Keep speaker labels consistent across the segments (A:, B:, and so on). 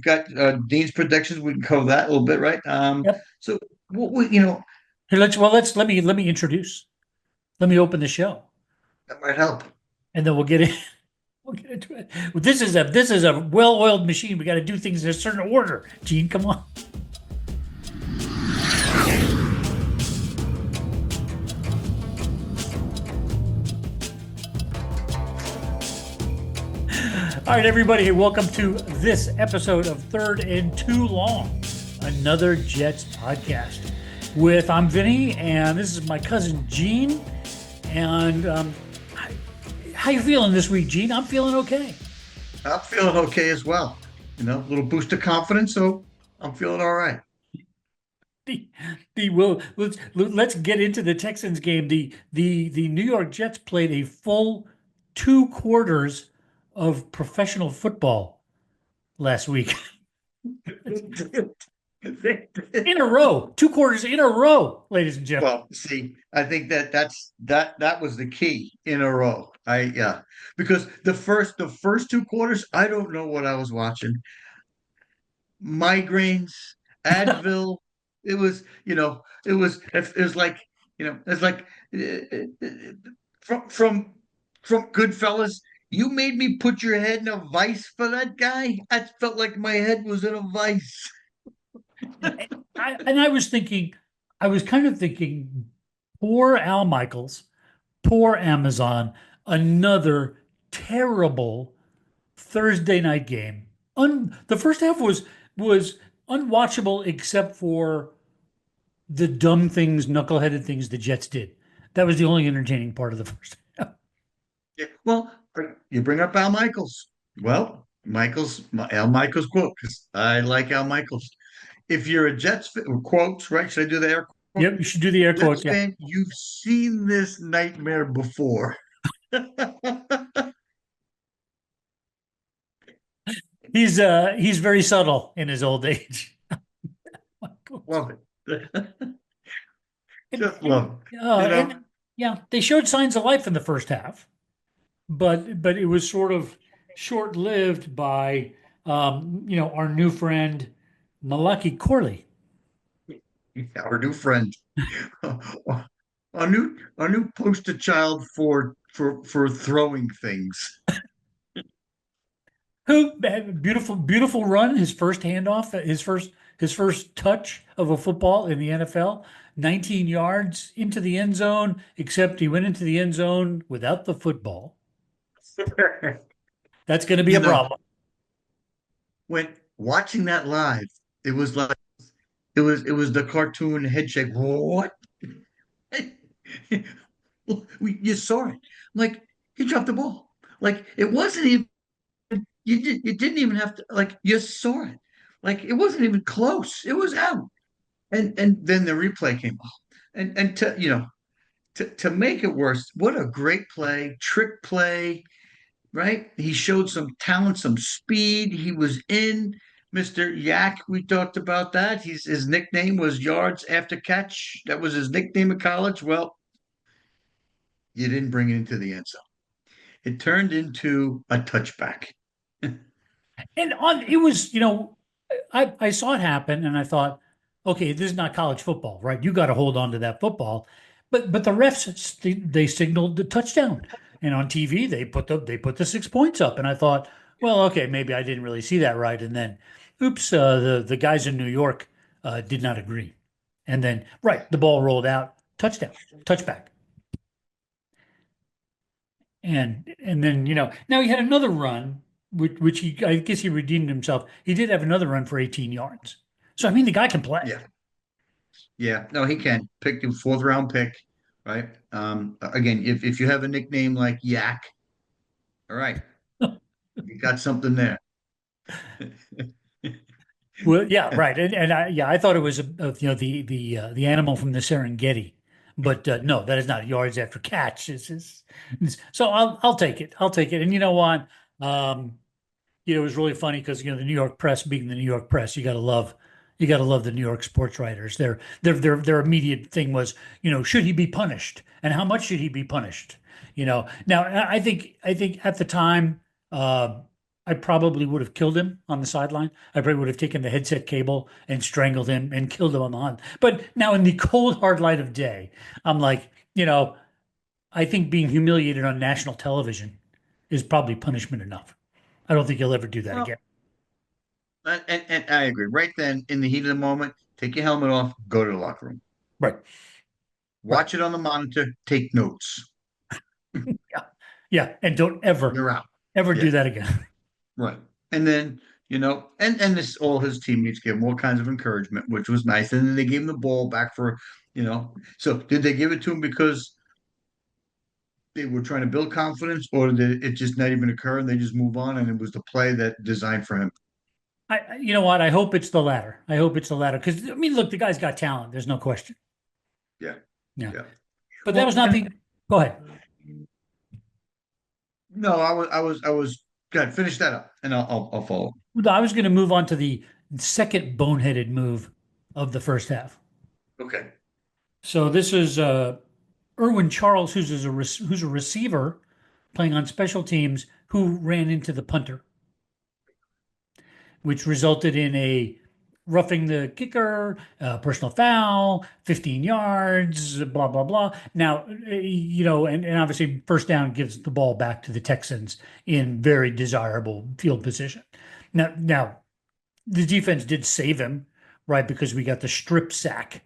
A: got Dean's predictions. We can cover that a little bit, right?
B: Yep.
A: So what we
B: Here, let me introduce. Let me open the show,
A: that might help.
B: and then we'll get in. We'll get into it. This is a well-oiled machine. We got to do things in a certain order. Gene, come on. All right, everybody, welcome to this episode of Third and Too Long, another Jets podcast. I'm Vinny, and this is my cousin Gene. And how you feeling this week, Gene? I'm feeling okay.
A: I'm feeling okay as well. A little boost of confidence, so I'm feeling all right.
B: The, let's get into the Texans game. The New York Jets played a full 2 quarters of professional football last week in a row. 2 quarters in a row, ladies and gentlemen.
A: Well, see, I think that was the key in a row. Yeah, because the first 2 quarters, I don't know what I was watching. Migraines, Advil. It was like, it's like from from from Goodfellas. You made me put your head in a vice for that guy. I felt like my head was in a vice.
B: I was thinking, I was kind of thinking, poor Al Michaels, poor Amazon, another terrible Thursday night game. The first half was unwatchable except for the dumb things, knuckleheaded things the Jets did. That was the only entertaining part of the first half.
A: Yeah, well, you bring up Al Michaels. Well, Al Michaels quote, because I like Al Michaels. If you're a Jets fan, quotes, right? Should I do the air quote?
B: Yep, you should do the air quotes.
A: Jets
B: Yeah,
A: fan, you've seen this nightmare before.
B: he's very subtle in his old age.
A: Love it.
B: And,
A: Just
B: and,
A: love it.
B: uh, and yeah, they showed signs of life in the first half, but it was sort of short-lived by our new friend Malaki Corley.
A: Our new friend. Our new poster child for throwing things.
B: Who beautiful run, his first handoff, his first touch of a football in the NFL, 19 yards into the end zone, except he went into the end zone without the football. That's going to be
A: You
B: a
A: know,
B: problem.
A: when watching that live, it was like it was the cartoon head shake. What? You saw it. Like, he dropped the ball. Like, it wasn't even you didn't even have to, like, you saw it. Like, it wasn't even close. It was out. And then the replay came off. And to make it worse, what a great play, trick play, right? He showed some talent, some speed. He was in. Mr. Yak, we talked about that. His nickname was Yards After Catch. That was his nickname in college. Well, you didn't bring it into the end zone. It turned into a touchback.
B: And it was, I saw it happen and I thought, okay, this is not college football, right? You got to hold on to that football. But the refs they signaled the touchdown, and on TV they put the 6 points up, and I thought, well, okay, maybe I didn't really see that right, and then, oops, the guys in New York did not agree, and then right, the ball rolled out, touchdown, touchback, and then now he had another run, which he I guess he redeemed himself. He did have another run for 18 yards, so I mean the guy can play.
A: Yeah. Yeah. No, he can. Picked him fourth round pick, right? Again, if you have a nickname like Yak, all right, you got something there.
B: Well, yeah, right, and I thought it was the animal from the Serengeti, but no, that is not yards after catch. So I'll take it. I'll take it. And you know what? Um, it was really funny because the New York press being the New York press, you got to love the New York sports writers. Their immediate thing was, should he be punished, and how much should he be punished? Now I think at the time. I probably would have killed him on the sideline. I probably would have taken the headset cable and strangled him and killed him on the hunt. But now in the cold, hard light of day, I'm like, I think being humiliated on national television is probably punishment enough. I don't think he'll ever do that
A: Well,
B: again.
A: and I agree. Right then, in the heat of the moment, take your helmet off, go to the locker room,
B: Right. Right.
A: watch it on the monitor, take notes.
B: Yeah. Yeah. And don't ever,
A: You're out.
B: ever
A: Yeah,
B: do that again.
A: right. And then, and this all his teammates gave him all kinds of encouragement, which was nice. And then they gave him the ball back So did they give it to him because they were trying to build confidence, or did it just not even occur and they just move on and it was the play that designed for him?
B: You know what? I hope it's the latter. I hope it's the latter. Because, I mean, look, the guy's got talent. There's no question.
A: Yeah,
B: Yeah.
A: yeah.
B: But that was
A: Well,
B: not
A: and
B: the, go ahead.
A: no, I was good. Finish that up, and I'll follow.
B: I was going to move on to the second boneheaded move of the first half.
A: Okay.
B: So this is Erwin Charles, who's a receiver playing on special teams, who ran into the punter, which resulted in a roughing the kicker, personal foul, 15 yards, blah, blah, blah. Now, and obviously first down gives the ball back to the Texans in very desirable field position. Now the defense did save him, right? Because we got the strip sack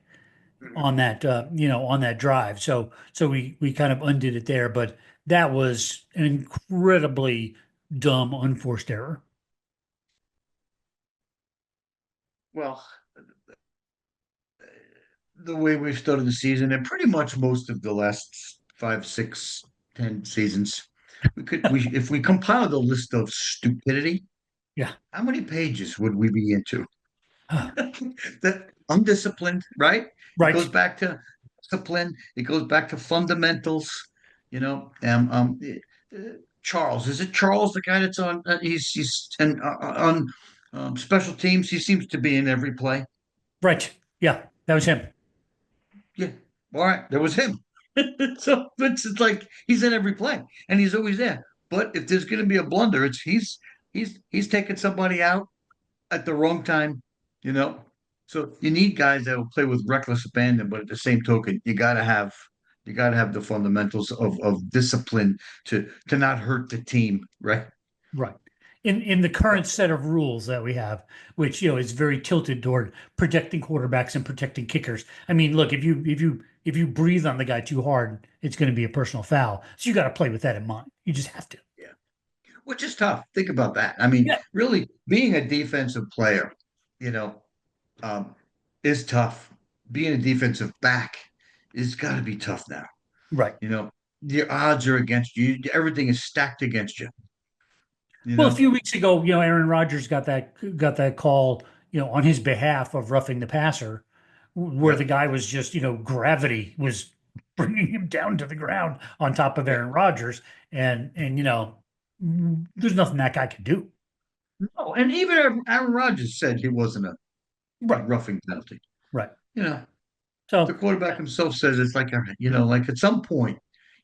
A: Mhm.
B: on that, on that drive. So we kind of undid it there, but that was an incredibly dumb, unforced error.
A: Well, the way we've started the season, and pretty much most of the last 5, 6, 10 seasons, if we compiled a list of stupidity,
B: Yeah.
A: how many pages would we be into? That undisciplined, right? It goes
B: Right.
A: back to discipline. It goes back to fundamentals. You know, Charles, is it Charles, the guy that's on? He's and on special teams. He seems to be in every play.
B: Right. Yeah. That was him.
A: Yeah, all right, there was him. So it's like he's in every play and he's always there. But if there's going to be a blunder, it's he's taking somebody out at the wrong time, you know. So you need guys that will play with reckless abandon, but at the same token, you gotta have the fundamentals of discipline to not hurt the team, right?
B: Right. In the current set of rules that we have, which is very tilted toward protecting quarterbacks and protecting kickers. I mean, look, if you breathe on the guy too hard, it's going to be a personal foul. So you got to play with that in mind. You just have to.
A: Yeah, which is tough. Think about that. I mean,
B: Yeah.
A: really, being a defensive player, you know, um, is tough. Being a defensive back is got to be tough now.
B: Right.
A: You know, your odds are against you. Everything is stacked against you. You
B: Well, a
A: know,
B: few weeks ago, Aaron Rodgers got that call, on his behalf of roughing the passer, where the
A: yep,
B: guy was just, gravity was bringing him down to the ground on top of
A: yep.
B: Aaron Rodgers, and there's nothing that guy can do.
A: Oh, and even Aaron Rodgers said he wasn't a
B: Right.
A: roughing penalty.
B: Right.
A: You know, the
B: So
A: quarterback himself says it's like, like at some point,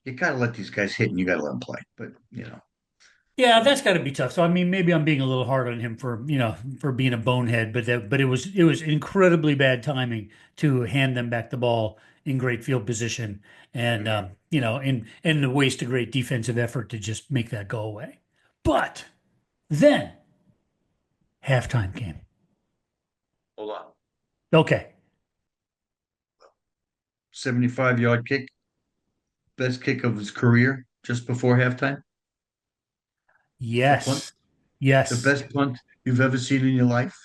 A: you got to let these guys hit and you got to let them play. But,
B: yeah,
A: so
B: that's got to be tough. So I mean, maybe I'm being a little hard on him for being a bonehead, but it was incredibly bad timing to hand them back the ball in great field position, and
A: mhm.
B: and to waste a great defensive effort to just make that go away. But then halftime came.
A: Hold on.
B: Okay.
A: 75-yard kick, best kick of his career just before halftime. A punt,
B: Yes.
A: the
B: Yes.
A: best punt you've ever seen in your life.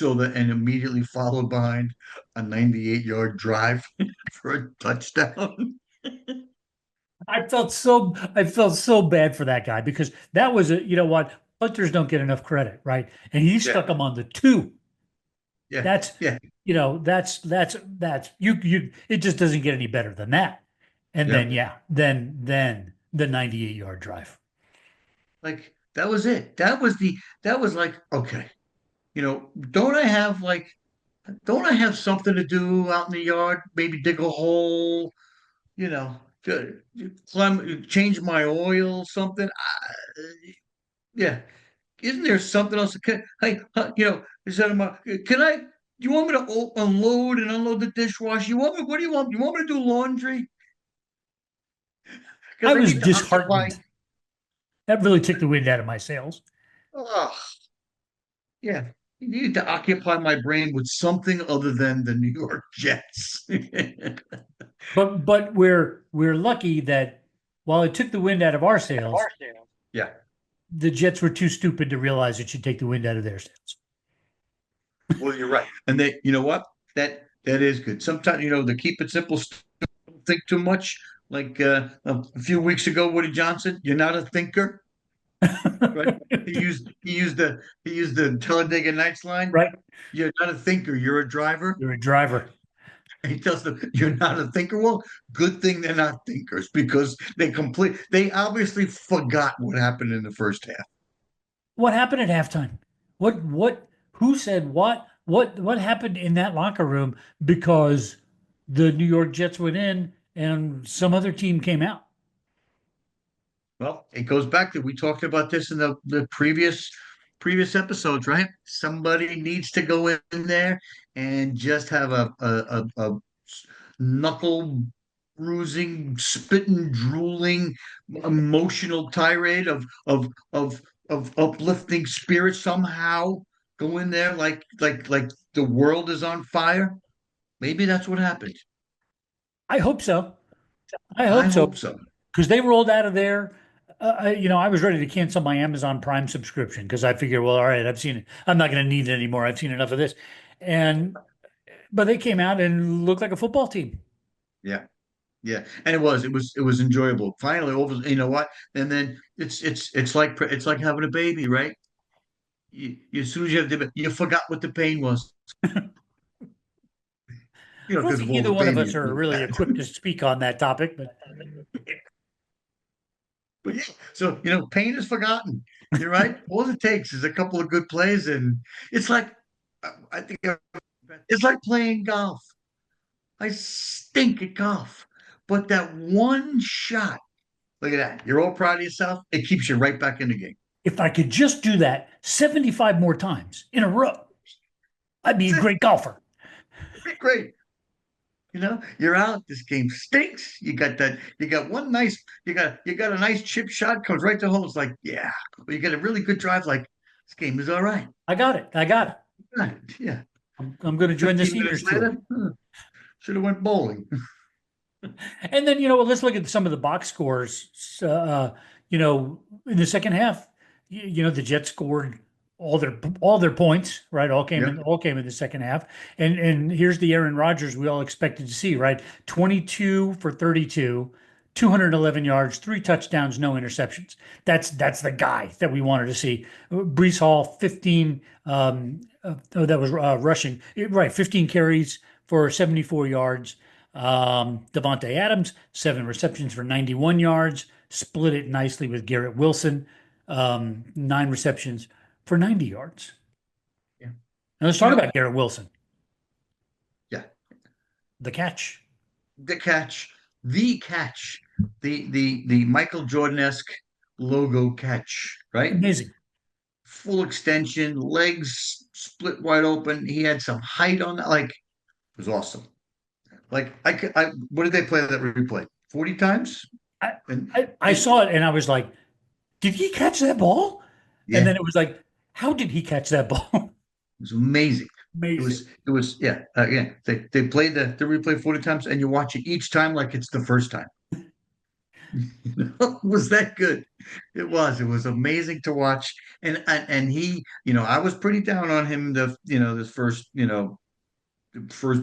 A: And immediately followed behind a 98-yard drive for a touchdown.
B: I felt so bad for that guy because that was a, what, punters don't get enough credit, right? And he
A: Yeah,
B: stuck him on the two.
A: yeah,
B: That's
A: yeah,
B: that's you it just doesn't get any better than that. And then
A: yep.
B: yeah, then the 98-yard drive.
A: Like that was it. That was like, okay, don't I have something to do out in the yard? Maybe dig a hole, you know, change my oil, something. Yeah. Isn't there something else? Hey, he said, can I? Do you want me to unload and unload the dishwasher? You want me? What do you want? You want me to do laundry?
B: I
A: Because I
B: was
A: need to occupy.
B: disheartened. That really took the wind out of my sails.
A: Oh, yeah. You need to occupy my brain with something other than the New York Jets.
B: But we're lucky that while it took the wind out of our sails,
A: Yeah.
B: the Jets were too stupid to realize it should take the wind out of their sails.
A: Well, you're right. And you know what? That is good. Sometimes, to keep it simple, don't think too much. Like a few weeks ago, Woody Johnson, you're not a thinker, right? He used the Talladega Nights line.
B: Right?
A: You're not a thinker, you're a driver.
B: You're a driver.
A: He tells them you're not a thinker. Well, good thing they're not thinkers because they obviously forgot what happened in the first half.
B: What happened at halftime? Who said what? What happened in that locker room because the New York Jets went in and some other team came out?
A: Well, it goes back to we talked about this in the previous episodes, right? Somebody needs to go in there and just have a knuckle bruising, spitting, drooling, emotional tirade of uplifting spirit somehow. Go in there like the world is on fire. Maybe that's what happened.
B: I hope so. I
A: I
B: hope so
A: hope so.
B: because they rolled out of there. I was ready to cancel my Amazon Prime subscription because I figured, well, all right, I've seen it. I'm not going to need it anymore. I've seen enough of this. And but they came out and looked like a football team.
A: Yeah. Yeah, and it was enjoyable. Finally, over, you know what? And then it's like having a baby, right? As soon as you have you forgot what the pain was,
B: I don't
A: because
B: think
A: of all
B: either
A: the
B: one of
A: pain
B: us are
A: you've
B: really
A: had.
B: equipped to speak on that topic, but
A: But yeah, so pain is forgotten. You're right. All it takes is a couple of good plays, and it's like I think it's like playing golf. I stink at golf, but that one shot, look at that. You're all proud of yourself. It keeps you right back in the game.
B: if I could just do that 75 more times in a row, I'd be a
A: That's it.
B: great golfer.
A: Great. You're out. This game stinks. You got one nice, you got a nice chip shot, comes right to home. It's like, yeah. You got a really good drive, like this game is all right.
B: I got it. I got it.
A: Right. Yeah.
B: I'm going to join the
A: 15
B: seniors
A: minutes
B: tour.
A: later, should have went bowling.
B: And then, let's look at some of the box scores. In the second half, the Jets scored all their points, right?
A: Yeah.
B: All came in the second half. And here's the Aaron Rodgers we all expected to see, right? 22 for 32, 211 yards, 3 touchdowns, no interceptions. That's the guy that we wanted to see. Brees Hall, 15 that was rushing, right? 15 carries for 74 yards. Devontae Adams, 7 receptions for 91 yards, split it nicely with Garrett Wilson, 9 receptions for 90 yards.
A: Yeah.
B: Now let's
A: You
B: talk
A: know,
B: about Garrett Wilson,
A: yeah.
B: the catch.
A: The catch, the catch, the Michael Jordan-esque logo catch, right?
B: Amazing.
A: Full extension, legs split wide open. He had some height on that. Like, it was awesome. Like what did they play that replay? 40 times?
B: I,
A: And
B: I saw it and I was like, did he catch that ball? And
A: yeah,
B: then it was like, how did he catch that ball?
A: it was amazing. It
B: Amazing.
A: was it was yeah, yeah. They played the replay 40 times and you watch it each time like it's the first time. Was that good? It was amazing to watch. And he, I was pretty down on him this first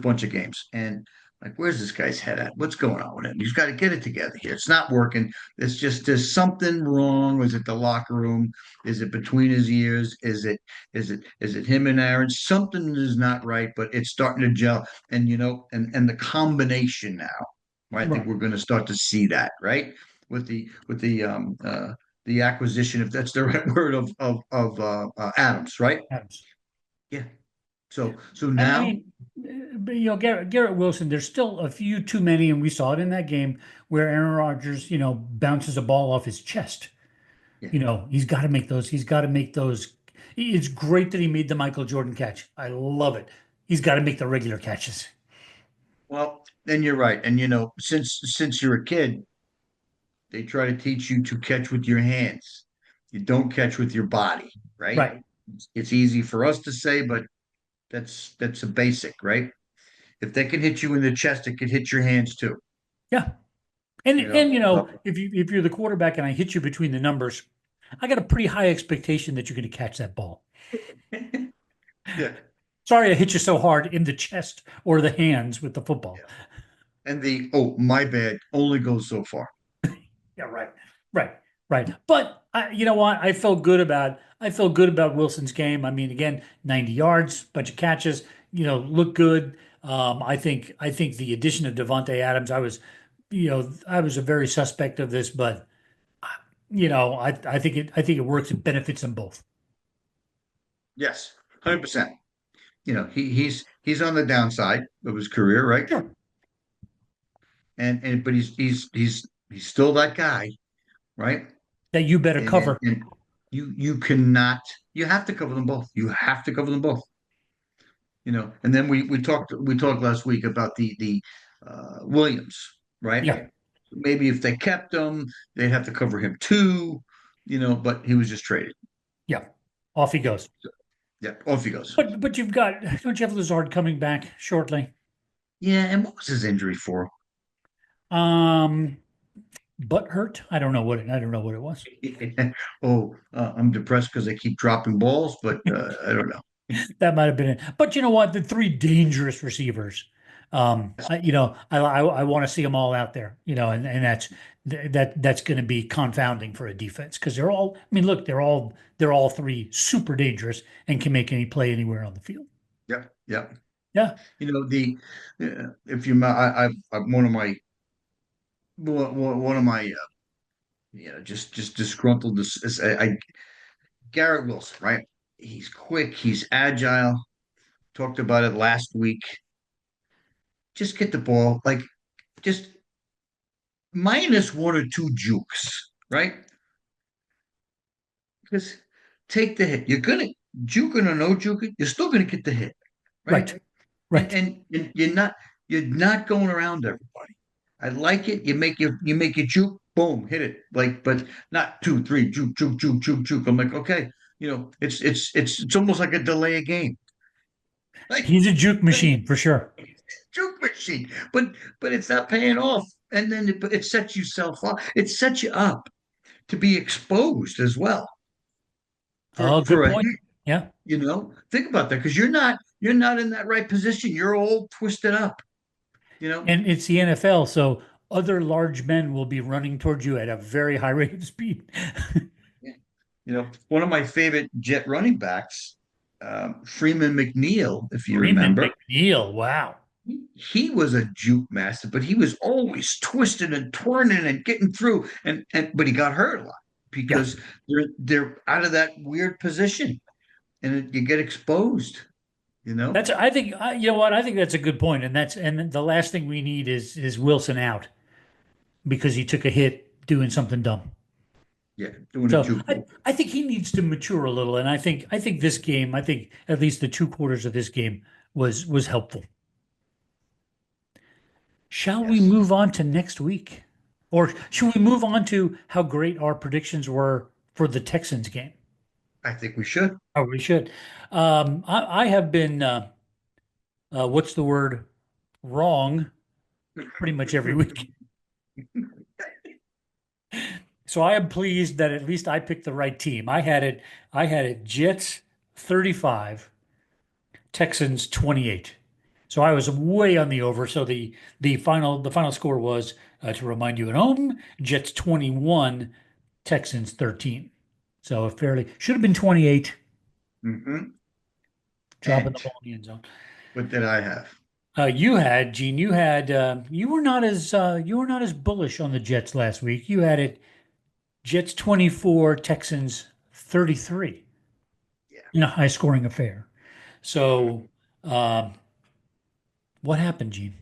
A: bunch of games. And like, where's this guy's head at? What's going on with him? He's got to get it together here. It's not working. It's just there's something wrong. Is it the locker room? Is it between his ears? Is it him and Aaron? Something is not right, but it's starting to gel. And and the combination now, I think
B: Right.
A: we're going to start to see that, right? With the acquisition, if that's the right word, of Adams, right?
B: Adams.
A: Yeah. So
B: I
A: now,
B: mean, but, Garrett Wilson, there's still a few too many, and we saw it in that game where Aaron Rodgers, bounces a ball off his chest.
A: Yeah.
B: He's got to make those. He's got to make those. It's great that he made the Michael Jordan catch. I love it. He's got to make the regular catches.
A: Well, then you're right. And since you're a kid, they try to teach you to catch with your hands. You don't catch with your body, right?
B: Right.
A: It's easy for us to say, but that's a basic, right? If they can hit you in the chest, it could hit your hands too.
B: Yeah. And
A: You know. So,
B: if you're the quarterback and I hit you between the numbers, I got a pretty high expectation that you're going to catch that ball.
A: yeah,
B: Sorry, I hit you so hard in the chest or the hands with the football.
A: yeah. And the oh my bad only goes so far.
B: Yeah, right, right, right. But you know what? I felt good about Wilson's game. I mean, again, 90 yards, bunch of catches. Look good. I think the addition of Devontae Adams. I was a very suspect of this, but I think it works. It benefits them both.
A: Yes, 100%. He's on the downside of his career, right?
B: Sure.
A: And but he's still that guy, right?
B: That you better
A: And
B: cover.
A: you cannot you have to cover them both. You have to cover them both. And then we talked last week about the Williams, right?
B: Yeah,
A: Maybe if they kept him, they'd have to cover him too, but he was just traded.
B: yeah. Off he goes.
A: So, yeah, off he goes.
B: But don't you have Lazard coming back shortly?
A: Yeah, and what was his injury for?
B: Um, Butt hurt. I don't know what it was.
A: Oh, I'm depressed because they keep dropping balls, but I don't know.
B: That might have been it. But you know what? The three dangerous receivers. I want to see them all out there. And that's going to be confounding for a defense because they're all. I mean, look, they're all three super dangerous and can make any play anywhere on the field.
A: Yep, yep.
B: Yeah,
A: The if you I one of my just disgruntled this I Garrett Wilson, right? He's quick, he's agile. Talked about it last week. Just get the ball, like just minus one or two jukes, right? Because take the hit. You're gonna juking or no juking, you're still gonna get the hit, right?
B: right,
A: And
B: right.
A: and you're not going around everybody. I like it. You make your juke, boom, hit it. Like, but not two, three, juke, juke, juke, juke, juke. I'm like, okay, it's almost like a delay a game. Like
B: He's a juke machine for sure.
A: juke machine. But it's not paying off. And then it sets yourself up. It sets you up to be exposed as well
B: Oh,
A: for
B: good
A: a
B: point.
A: hit.
B: Yeah.
A: Think about that because you're not in that right position. You're all twisted up. You know,
B: And it's the NFL, so other large men will be running towards you at a very high rate of speed.
A: one of my favorite Jet running backs, Freeman McNeil, if you
B: Freeman
A: remember,
B: McNeil, wow.
A: he was a juke master, but he was always twisting and twirling and getting through, and but he got hurt a lot
B: Yeah.
A: because they're out of that weird position, and you get exposed. You know,
B: I think, you know what? I think that's a good point. And the last thing we need is Wilson out because he took a hit doing something dumb.
A: yeah, doing a
B: So
A: juke move.
B: I think he needs to mature a little. And I think this game, I think at least the two quarters of this game was helpful. Shall we
A: Yes,
B: move on to next week? Or should we move on to how great our predictions were for the Texans game?
A: I think we should.
B: Oh, we should. I have been, what's the word? Wrong pretty much every week. So I am pleased that at least I picked the right team. I had it Jets 35, Texans 28. So I was way on the over. So the final score was to remind you at home, Jets 21, Texans 13. So fairly should have been 28,
A: Hmm.
B: dropping the
A: And
B: ball in the end zone.
A: what did I have?
B: You had Gene. You were not as bullish on the Jets last week. You had it Jets 24, Texans 33
A: Yeah.
B: in a high scoring affair. So, um, what happened, Gene?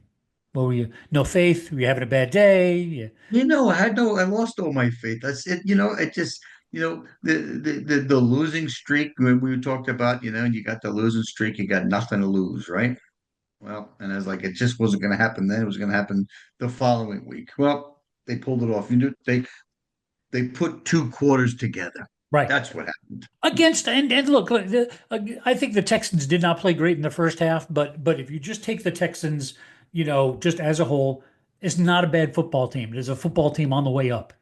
B: What were you? No faith? Were you having a bad day? Yeah.
A: I lost all my faith. That's it. It just the losing streak when we talked about, and you got the losing streak, you got nothing to lose, right? Well, and I was like, it just wasn't going to happen then. It was going to happen the following week. Well, they pulled it off. They put two quarters together.
B: Right.
A: That's what happened.
B: Against and look, I think the Texans did not play great in the first half, but if you just take the Texans, just as a whole, it's not a bad football team. It is a football team on the way up.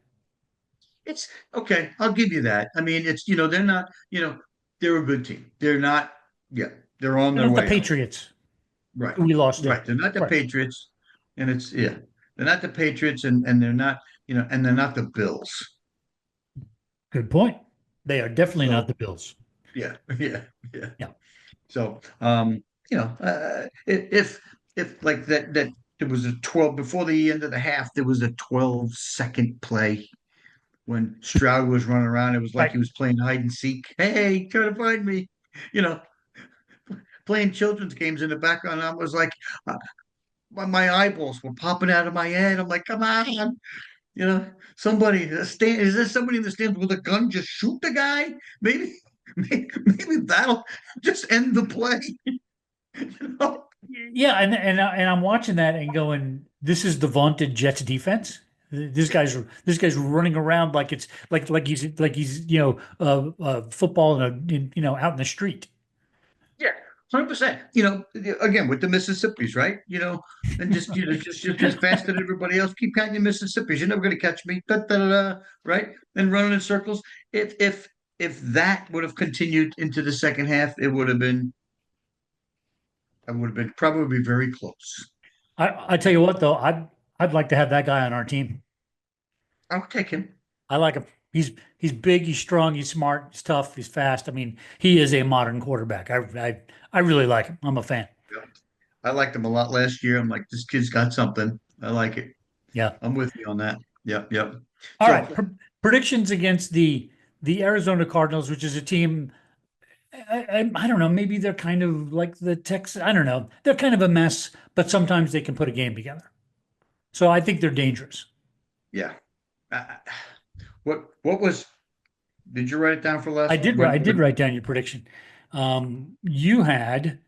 A: It's okay. I'll give you that. I mean, they're not, they're a good team. They're not, yeah, they're on
B: They're
A: their
B: not the
A: way up.
B: Patriots
A: Right.
B: who we lost to.
A: Right. They're not the
B: Right.
A: Patriots. And they're not the Patriots and they're not, and they're not the Bills.
B: Good point. They are definitely not
A: So
B: the Bills.
A: yeah, yeah, yeah.
B: Yeah.
A: So, if like that there was a 12 before the end of the half, there was a 12-second play when Stroud was running around. It was like
B: Right.
A: he was playing hide and seek. Hey, try to find me. You know, playing children's games in the background. I was like, uh, my eyeballs were popping out of my head. I'm like, come on, somebody stand. Is there somebody in the stands with a gun? Just shoot the guy. Maybe that'll just end the play. You know?
B: Yeah, and I'm watching that and going, this is the vaunted Jets defense. This guy's running around like it's like he's football out in the street.
A: Yeah, 100%. Again with the Mississippis, right? And just as fast as everybody else. Keep counting your Mississippis. You're never going to catch me. Da, da, da, da, right? And running in circles. If that would have continued into the second half, I would have been probably very close.
B: I tell you what though, I'd like to have that guy on our team.
A: I'll take him.
B: I like him. He's big, he's strong, he's smart, he's tough, he's fast. I mean, he is a modern quarterback. I really like him. I'm a fan.
A: Yeah. I liked him a lot last year. I'm like, this kid's got something. I like it.
B: Yeah.
A: I'm with you on that. Yep, yep.
B: All
A: So,
B: right. Predictions against the Arizona Cardinals, which is a team. I don't know. Maybe they're kind of like the Texans. I don't know. They're kind of a mess, but sometimes they can put a game together. So I think they're dangerous.
A: yeah. Uh, what was? Did you write it down for
B: I
A: last?
B: did. I did write down your prediction. You had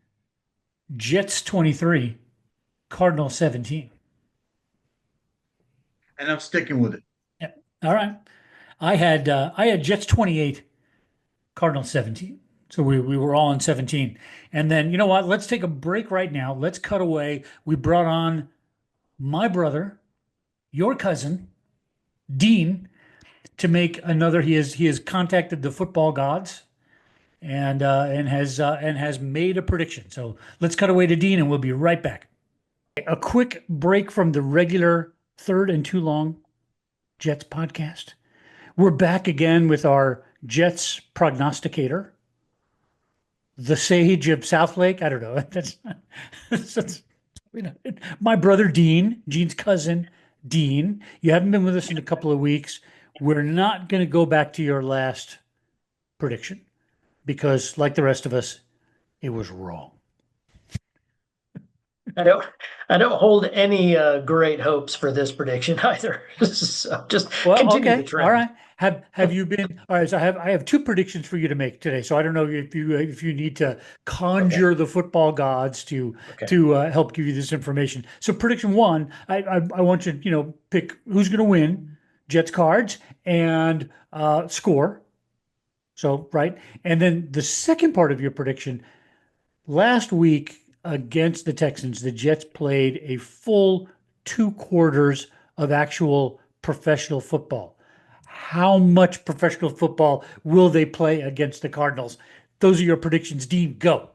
B: Jets 23, Cardinals 17.
A: And I'm sticking with it.
B: Yeah. All right. I had Jets 28, Cardinals 17. So we were all in 17. And then you know what? Let's take a break right now. Let's cut away. We brought on my brother, your cousin, Dean, to make another. He has contacted the football gods and has made a prediction. So let's cut away to Dean, and we'll be right back. A quick break from the regular third and too long Jets podcast. We're back again with our Jets prognosticator, the sage of Southlake. I don't know. That's my brother Dean, Gene's cousin Dean. You haven't been with us in a couple of weeks. We're not going to go back to your last prediction because, like the rest of us, it was wrong.
C: I don't hold any great hopes for this prediction either. So just
B: Well,
C: continue the
B: okay,
C: trend.
B: all right. Have you been all right? So I have two predictions for you to make today. So I don't know if you need to conjure the football gods to
C: Okay.
B: help give you this information. So prediction one, I want you to pick who's going to win, Jets cards and score. So right, and then the second part of your prediction, last week against the Texans, the Jets played a full 2 quarters of actual professional football. How much professional football will they play against the Cardinals? Those are your predictions. Dean, go.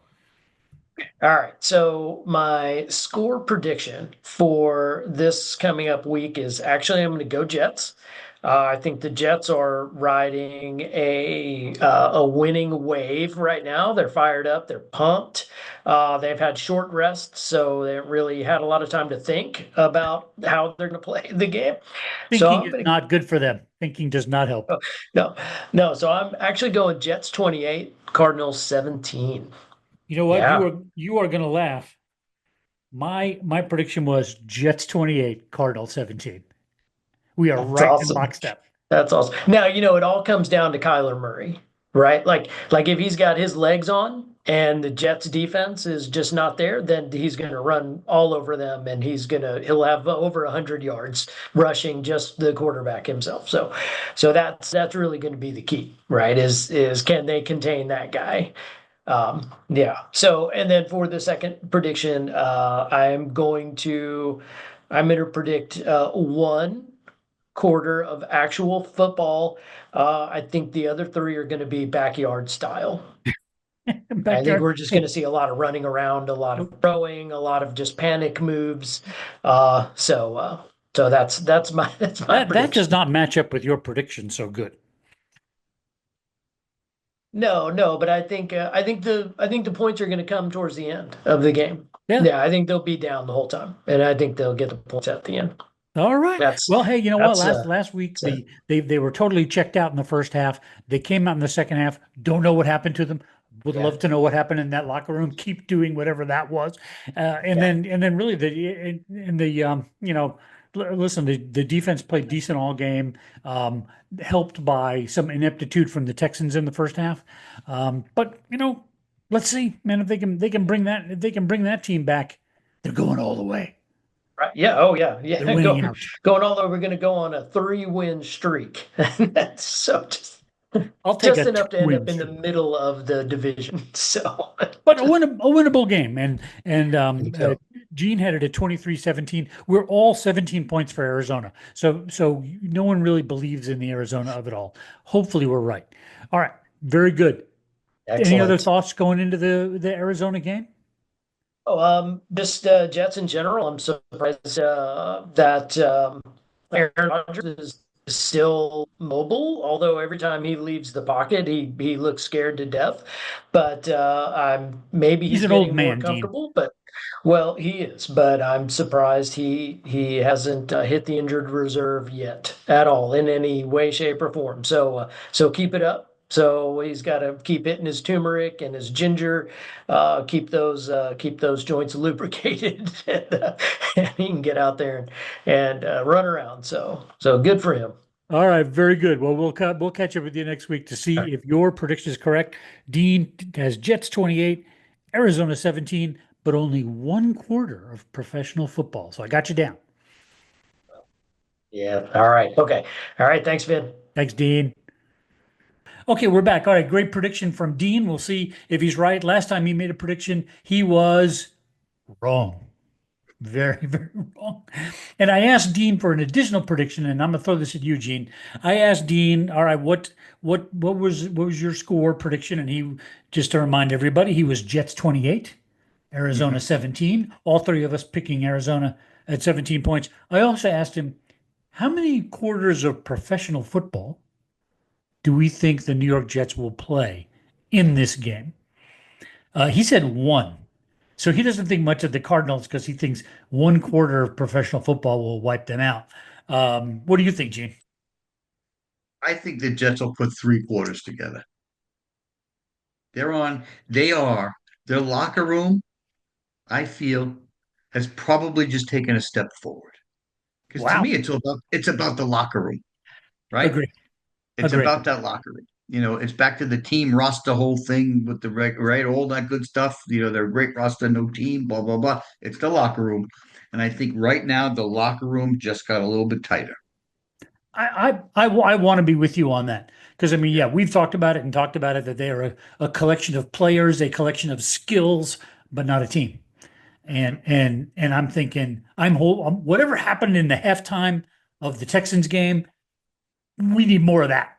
C: All right. So my score prediction for this coming up week is actually I'm going to go Jets. I think the Jets are riding a winning wave right now. They're fired up. They're pumped. They've had short rests, so they haven't really had a lot of time to think about how they're going to play the game. So
B: Thinking
C: I'm
B: is
C: going to
B: not good for them. Thinking does not help.
C: no, no. So I'm actually going Jets 28, Cardinals 17.
B: You know what?
C: Yeah.
B: You are going to laugh. My prediction was Jets 28, Cardinals 17. We are
C: That's
B: right in
C: awesome.
B: lockstep.
C: That's awesome. Now, it all comes down to Kyler Murray, right? Like if he's got his legs on and the Jets defense is just not there, then he's going to run all over them and he'll have over 100 yards rushing just the quarterback himself. So that's really going to be the key, right? Is can they contain that guy? Yeah. So, and then for the second prediction, I'm going to predict one quarter of actual football. I think the other three are going to be backyard style. I think
B: Backyard.
C: we're just going
B: Hey,
C: to see a lot of running around, a lot of throwing, a lot of just panic moves. So that's my that's my
B: that
C: prediction.
B: does not match up with your prediction so good.
C: No, no, but I think the points are going to come towards the end of the game.
B: Yeah.
C: Yeah, I think they'll be down the whole time, and I think they'll get the points at the end.
B: All right.
C: That's
B: Well, hey, you know what?
C: that's
B: Last week
C: that's it.
B: they were totally checked out in the first half. They came out in the second half. Don't know what happened to them. Would
C: Yeah,
B: love to know what happened in that locker room. Keep doing whatever that was. And
C: yeah.
B: then really in the listen, the defense played decent all game, helped by some ineptitude from the Texans in the first half. But let's see, man, if they can bring that if they can bring that team back, they're going all the way.
C: Right. Yeah. Oh, yeah.
B: They're
C: Yeah.
B: winning out.
C: Going all over. We're going to go on a 3-win streak. That's so
B: I'll take
C: just
B: a
C: enough to end
B: twin,
C: up in the middle of the division. So,
B: but a winnable game. And
C: I think so.
B: Gene had it at 23-17. We're all 17 points for Arizona. So no one really believes in the Arizona of it all. Hopefully we're right. All right. Very good. Any other
C: Excellent.
B: thoughts going into the Arizona game?
C: Oh, just Jets in general. I'm surprised that Aaron Rodgers is still mobile. Although every time he leaves the pocket, he looks scared to death. But I'm maybe
B: He's
C: he's
B: an old
C: getting more
B: man, Dean.
C: comfortable. But well, he is. But I'm surprised he hasn't hit the injured reserve yet at all in any way, shape, or form. So keep it up. So he's got to keep hitting his turmeric and his ginger, keep those joints lubricated, and he can get out there and run around. So good for him.
B: All right, very good. Well, we'll catch up with you next week to
C: All
B: see
C: right.
B: if your prediction is correct. Dean has Jets 28, Arizona 17, but only one quarter of professional football. So I got you down.
C: Yeah. All right. Okay. All right. Thanks, Vin.
B: Thanks, Dean. Okay, we're back. All right, great prediction from Dean. We'll see if he's right. Last time he made a prediction, he was wrong. Very, very wrong. And I asked Dean for an additional prediction, and I'm gonna throw this at you, Gene. I asked Dean, all right, what was your score prediction? And he, just to remind everybody, he was Jets 28, Arizona
A: Mhm.
B: 17. All three of us picking Arizona at 17 points. I also asked him, how many quarters of professional football do we think the New York Jets will play in this game? He said one. So he doesn't think much of the Cardinals because he thinks one quarter of professional football will wipe them out. What do you think, Gene?
A: I think the Jets will put 3 quarters together. They are, their locker room, I feel, has probably just taken a step forward. Because to
B: Wow.
A: me, it's about the locker room, right?
B: Agree.
A: It's
B: Agree.
A: about that locker room. It's back to the team roster whole thing with the right, all that good stuff. They're a great roster, no team, blah blah blah. It's the locker room, and I think right now the locker room just got a little bit tighter.
B: I want to be with you on that because I mean,
A: Yeah,
B: yeah, we've talked about it and talked about it that they are a collection of players, a collection of skills, but not a team. And I'm thinking, whatever happened in the halftime of the Texans game, we need more of that.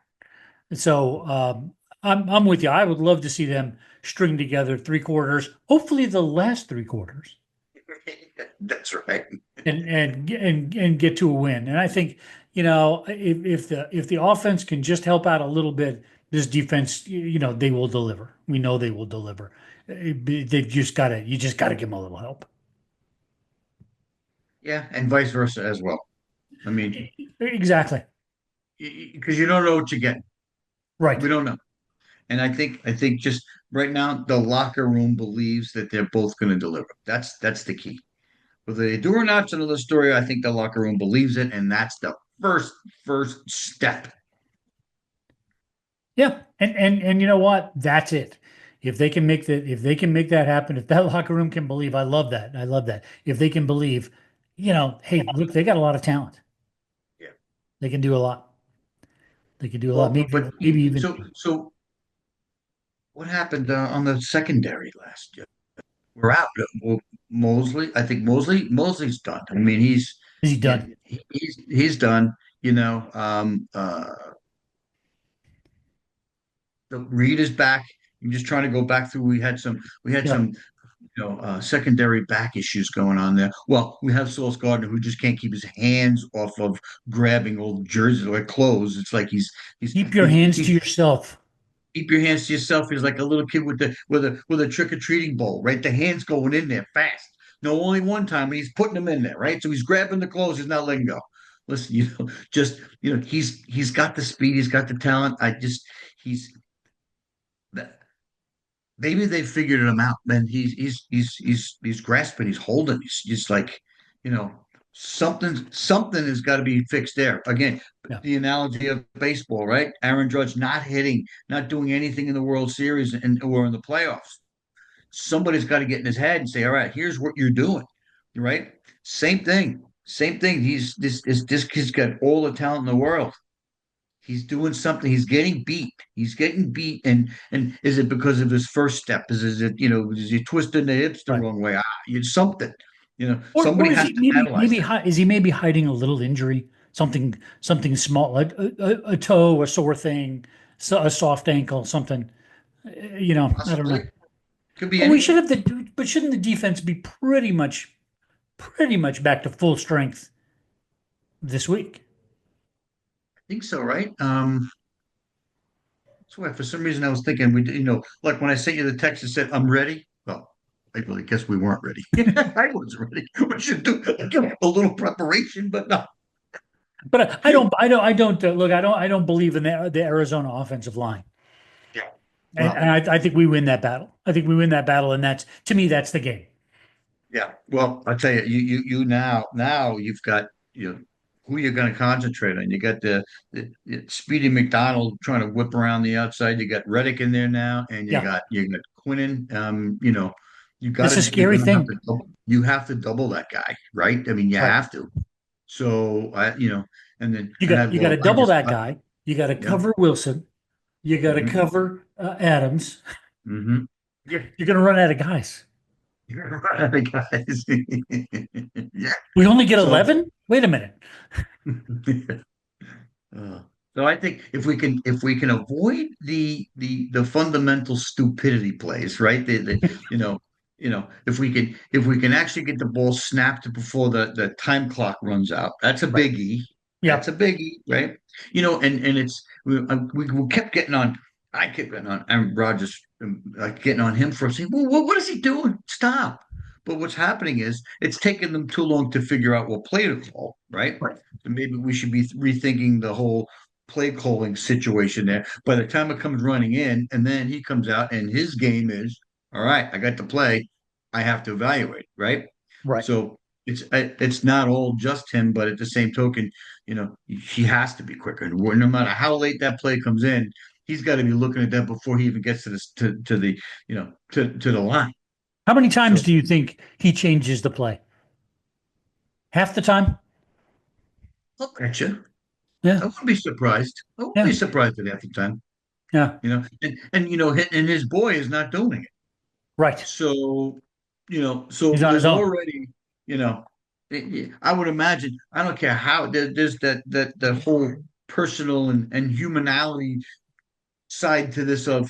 B: So I'm with you. I would love to see them string together 3 quarters, hopefully the last 3 quarters,
A: that's right.
B: and get to a win. And I think if the offense can just help out a little bit, this defense they will deliver. We know they will deliver. They've just got to you just got to give them a little help.
A: Yeah, and vice versa as well. I mean,
B: Exactly.
A: because you don't know what you're getting.
B: Right.
A: We don't know, and I think just right now the locker room believes that they're both going to deliver. That's the key. Whether they do or not's another story. I think the locker room believes it, and that's the first step.
B: Yeah, and you know what? That's it. If they can make that happen, if that locker room can believe, I love that. I love that. If they can believe, hey, look, they got a lot of talent.
A: Yeah.
B: They can do a lot. They can do a lot.
A: Well,
B: Maybe even
A: so what happened on the secondary last year? We're out. Well, Mosley, I think Mosley's done. I mean,
B: is he
A: yeah,
B: done?
A: he's done. The Reed is back. I'm just trying to go back through. We had some
B: Yep.
A: secondary back issues going on there. Well, we have Sauce Gardner who just can't keep his hands off of grabbing old jerseys or clothes. It's like he's
B: Keep your
A: he's
B: hands to
A: he's
B: yourself.
A: keep your hands to yourself. He's like a little kid with a trick or treating bowl, right? The hands going in there fast. No, only one time, and he's putting them in there, right? So he's grabbing the clothes. He's not letting go. Listen, just he's got the speed. He's got the talent. He's maybe they figured him out. Man, he's grasping, he's holding, he's just like, you know, something has got to be fixed there. Again,
B: Yeah.
A: the analogy of baseball, right? Aaron Judge not hitting, not doing anything in the World Series and or in the playoffs. Somebody's got to get in his head and say, all right, here's what you're doing, right? Same thing. Same thing. This kid's got all the talent in the world. He's doing something. He's getting beat. He's getting beat. And is it because of his first step? Is it is he twisting the hips the
B: Right.
A: wrong way? It's something.
B: Or
A: Somebody
B: is
A: has
B: he
A: to analyze that.
B: is he maybe hiding a little injury, something small, like a toe, a sore thing, a soft ankle, something. I don't
A: Possibly.
B: know.
A: Could be
B: But we
A: anything.
B: should have but shouldn't the defense be pretty much back to full strength this week?
A: I think so, right? That's why for some reason I was thinking like when I sent you the text that said I'm ready. Well, I really guess we weren't ready. I was ready. We should do a little preparation, but no.
B: But I don't look. I don't believe in the Arizona offensive line,
A: Yeah.
B: and,
A: Well,
B: and I think we win that battle. I think we win that battle, and that's to me that's the game.
A: yeah. Well, I tell you, you now you've got who you're going to concentrate on. You got the Speedy McDonald trying to whip around the outside. You got Reddick in there now, and you
B: Yeah,
A: got you got Quinnen.
B: that's a
A: you're
B: scary
A: going to have
B: thing.
A: to double that guy, right? I mean, you
B: Right.
A: have to. So and then
B: You
A: and
B: got to
A: I
B: double
A: just
B: that guy. You got to
A: yeah.
B: cover Wilson. You got to
A: Hmm.
B: cover Adams.
A: Hmm.
B: You're going to run out of guys.
A: You're right, guys. Yeah.
B: We only get
A: So
B: 11. Wait a minute.
A: Uh, so I think if we can avoid the fundamental stupidity plays, right? You know if we can actually get the ball snapped before the time clock runs out, that's a
B: Right.
A: biggie. That's
B: Yeah.
A: a biggie, right? And it's we kept getting on. I kept getting on Aaron Rodgers, like getting on him for saying, well, what is he doing? Stop. But what's happening is it's taking them too long to figure out what play to call, right?
B: Right.
A: And maybe we should be rethinking the whole play calling situation there. By the time it comes running in, and then he comes out and his game is, all right, I got to play. I have to evaluate, right?
B: Right.
A: So it's not all just him, but at the same token, he has to be quicker. And no matter how late that play comes in, he's got to be looking at that before he even gets to this to the to the line.
B: How many times
A: So
B: do you think he changes the play? Half the time?
A: look at you. I
B: Yeah.
A: wouldn't be surprised. I wouldn't be
B: Yeah.
A: surprised at half the time.
B: Yeah.
A: And his boy is not doing it.
B: Right.
A: So, so
B: He's on his
A: there's
B: own.
A: already, I would imagine, I don't care how there's that whole personal and humanality side to this of,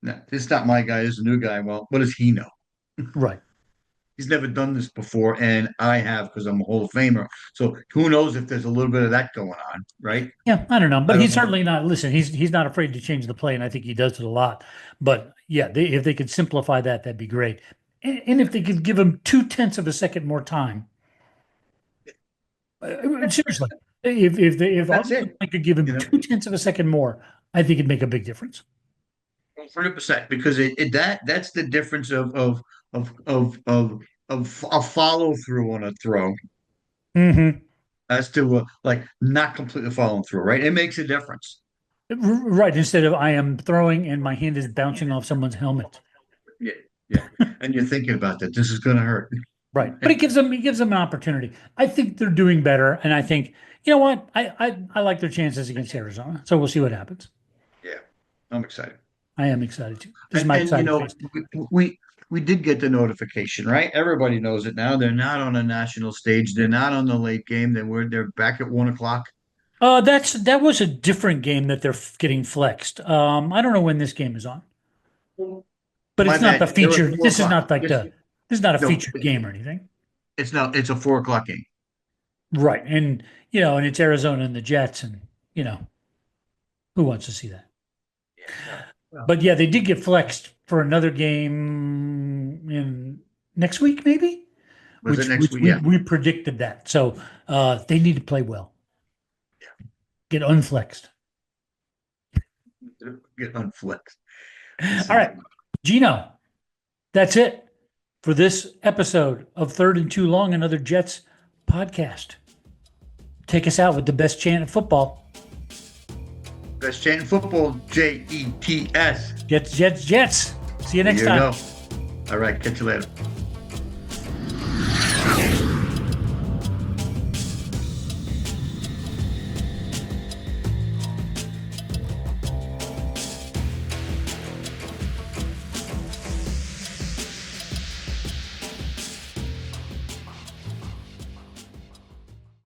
A: no, this is not my guy, this is a new guy. Well, what does he know?
B: Right.
A: He's never done this before, and I have because I'm a Hall of Famer. So who knows if there's a little bit of that going on, right?
B: Yeah, I don't know,
A: I
B: but
A: don't
B: he's
A: know.
B: certainly not. Listen, he's not afraid to change the play, and I think he does it a lot. But yeah, if they could simplify that, that'd be great. And if they could give him 2/10 of a second more time, seriously, if the
A: That's
B: offensive
A: it.
B: line could give him
A: You know,
B: 2/10 of a second more, I think it'd make a big difference.
A: 100% because that's the difference of a follow through on a throw
B: Hmm.
A: as to like not completely following through, right? It makes a difference.
B: Right. Instead of I am throwing and my hand is bouncing off someone's helmet.
A: Yeah, yeah. And you're thinking about that. This is going to hurt.
B: Right. But it gives them an opportunity. I think they're doing better. And I think, you know what? I like their chances against Arizona. So we'll see what happens.
A: Yeah, I'm excited.
B: I am excited too. This is my
A: And you
B: excited
A: know,
B: face.
A: we did get the notification, right? Everybody knows it now. They're not on a national stage. They're not on the late game. They're back at 1 o'clock.
B: That was a different game that they're getting flexed. I don't know when this game is on, but
A: My
B: it's not the
A: bad. They were at
B: featured.
A: four
B: This is
A: o'clock.
B: not like this is not a
A: No,
B: featured game or anything.
A: it's not. It's a 4 o'clock game.
B: Right. And and it's Arizona and the Jets, and who wants to see that?
A: Yeah.
B: But yeah, they did get flexed for another game in next week, maybe.
A: Was
B: Which,
A: it next
B: which
A: week? Yeah.
B: we predicted that. So they need to play well. Get unflexed.
A: Get unflexed.
B: All right, Gino, that's it for this episode of Third and Too Long, another Jets podcast. Take us out with the best chant of football.
A: Best chant in football, Jets.
B: Jets, Jets, Jets. See you next
A: There you
B: time.
A: go. All right. Catch you later.